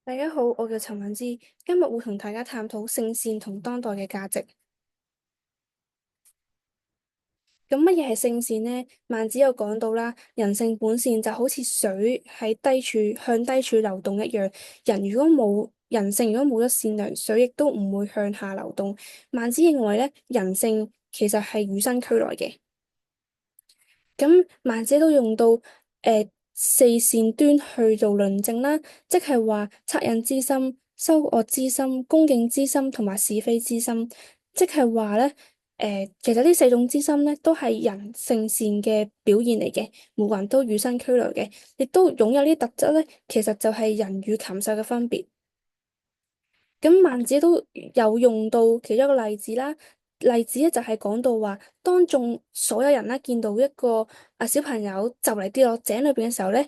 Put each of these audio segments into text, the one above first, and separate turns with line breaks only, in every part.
大家好，我叫陳敏之，今日會同大家探討聖善同當代嘅價值。咁乜嘢係聖善呢？孟子有講到啦，人性本善就好似水喺低處向低處流動一樣。人如果冇人性，如果冇咗善良，水亦都唔會向下流動。孟子認為咧，人性其實係與生俱來嘅。咁孟子都用到四善端去做論證啦，即係話惻隱之心、羞惡之心、恭敬之心同埋是非之心，即係話咧其實呢四種之心咧都係人性善嘅表現嚟嘅，每個人都與生俱來嘅，亦都擁有呢啲特質咧，其實就係人與禽獸嘅分別。咁孟子都有用到其中一個例子啦，例子咧就係講到話，當眾所有人啦見到一個小朋友就嚟跌落井裏邊嘅時候咧，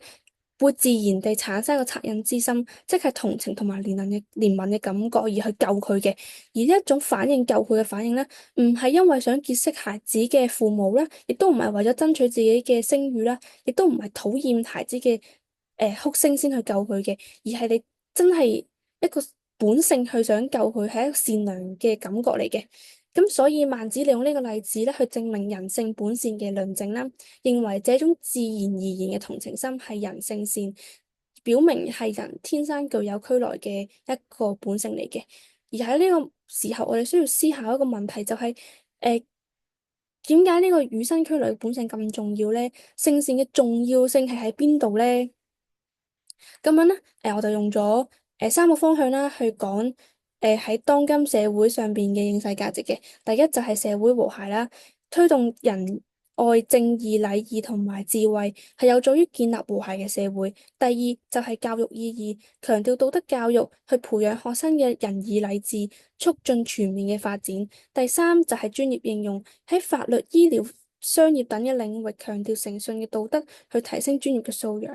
會自然地產生一個惻隱之心，即係同情同埋憐憫嘅感覺而去救佢嘅。而呢一種反應救佢嘅反應咧，唔係因為想結識孩子嘅父母啦，亦都唔係為咗爭取自己嘅聲譽啦，亦都唔係討厭孩子嘅哭聲先去救佢嘅，而係你真係一個本性去想救佢，係一個善良嘅感覺嚟嘅。咁所以孟子利用呢個例子咧，去證明人性本善嘅論證啦，認為這種自然而然嘅同情心係人性善，表明係人天生具有俱來嘅一個本性嚟嘅。而喺呢個時候，我哋需要思考一個問題，就係點解呢個與生俱來嘅本性咁重要咧？聖善嘅重要性係喺邊度咧？咁樣咧，我就用咗三個方向啦，去講喺當今社會上邊嘅應世價值嘅。第一就係社會和諧啦，推動仁愛、正義、禮義同埋智慧，係有助於建立和諧嘅社會。第二就係教育意義，強調道德教育，去培養學生嘅仁義禮智，促進全面嘅發展。第三就係專業應用，喺法律、醫療、商業等嘅領域強調誠信嘅道德，去提升專業嘅素養。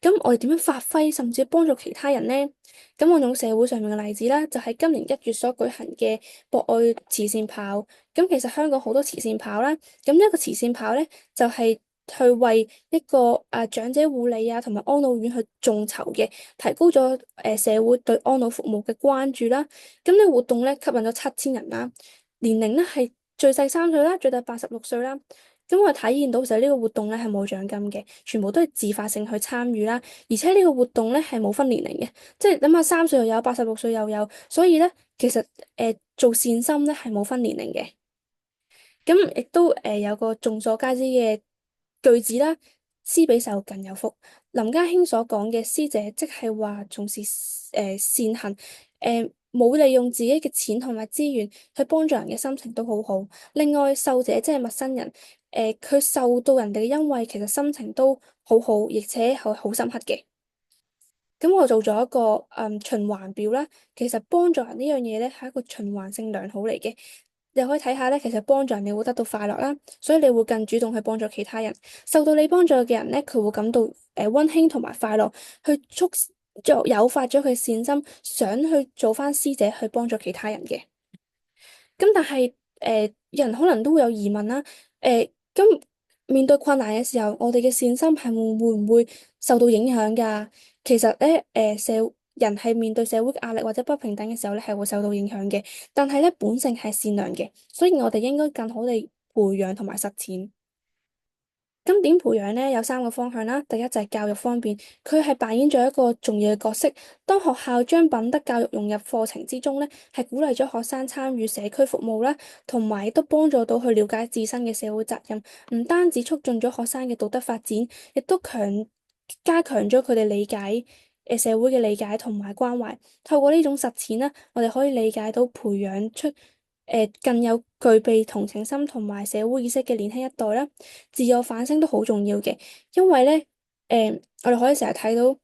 咁我哋點樣發揮，甚至幫助其他人呢？咁我用社會上面嘅例子啦，就係今年1月所舉行嘅博愛慈善跑。咁其實香港好多慈善跑啦，咁一個慈善跑咧，就係去為一個長者護理同埋安老院去眾籌嘅，提高咗社會對安老服務嘅關注啦。咁呢個活動咧，吸引咗7000人啦，年齡咧係最細3歲啦，最大86歲啦。咁我體驗到其實呢個活動咧係冇獎金嘅，全部都係自發性去參與啦。而且呢個活動咧係冇分年齡嘅，即係諗下3歲又有，86歲又有，所以咧其實做善心咧係冇分年齡嘅。咁亦都有個眾所皆知嘅句子啦，施比受更有福。林家興所講嘅施者，即係話從事善行，冇利用自己嘅錢同埋資源去幫助人嘅心情都好好。另外受者即係陌生人，佢受到人哋嘅恩惠，其實心情都好好，而且係好深刻嘅。咁我做咗一個循環表啦，其實幫助人呢樣嘢咧係一個循環性良好嚟嘅。你可以睇下咧，其實幫助人你會得到快樂啦，所以你會更主動去幫助其他人。受到你幫助嘅人咧，佢會感到溫馨同埋快樂，去誘發咗佢善心，想去做翻施者去幫助其他人嘅。咁但係人可能都會有疑問啦，咁面對困難嘅時候，我哋嘅善心係會唔會受到影響㗎？其實咧，人係面對社會嘅壓力或者不平等嘅時候咧，係會受到影響嘅。但係咧，本性係善良嘅，所以我哋應該更好地培養同埋實踐。咁點培養呢？有3個方向啦。第一就係教育方面，佢係扮演咗一個重要嘅角色。當學校將品德教育融入課程之中咧，係鼓勵咗學生參與社區服務啦，同埋亦都幫助到去了解自身嘅社會責任。唔單止促進咗學生嘅道德發展，亦都加強咗佢哋理解社會嘅理解同埋關懷。透過呢種實踐咧，我哋可以理解到培養出更有具備同情心同埋社會意識嘅年輕一代啦。自我反省都好重要嘅，因為咧我哋可以成日睇到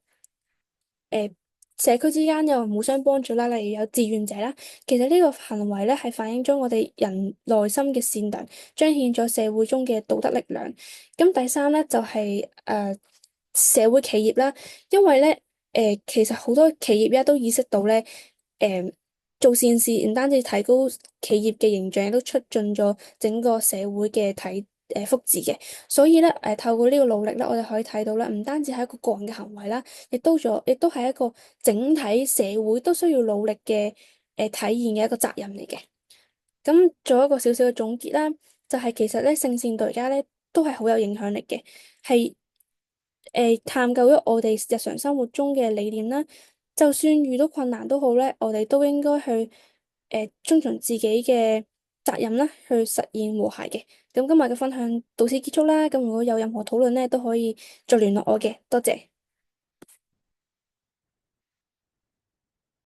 誒社區之間有互相幫助啦，例如有志願者啦。其實呢個行為咧係反映咗我哋人內心嘅善良，彰顯咗社會中嘅道德力量。咁第三咧就係社會企業啦，因為咧其實好多企業而家都意識到咧誒。做善事唔單止提高企業嘅形象，亦都促進咗整個社會嘅福祉嘅。所以咧，透過呢個努力咧，我哋可以睇到咧，唔單止係一個個人嘅行為啦，亦都係一個整體社會都需要努力嘅體現嘅一個責任嚟嘅。咁做一個小小嘅總結啦，就係其實咧，聖善對而家咧都係好有影響力嘅，係探究咗我哋日常生活中嘅理念啦。就算遇到困難都好咧，我哋都應該去遵從自己嘅責任啦，去實現和諧嘅。咁今日嘅分享到此結束啦。咁如果有任何討論咧，都可以再聯絡我嘅。多謝。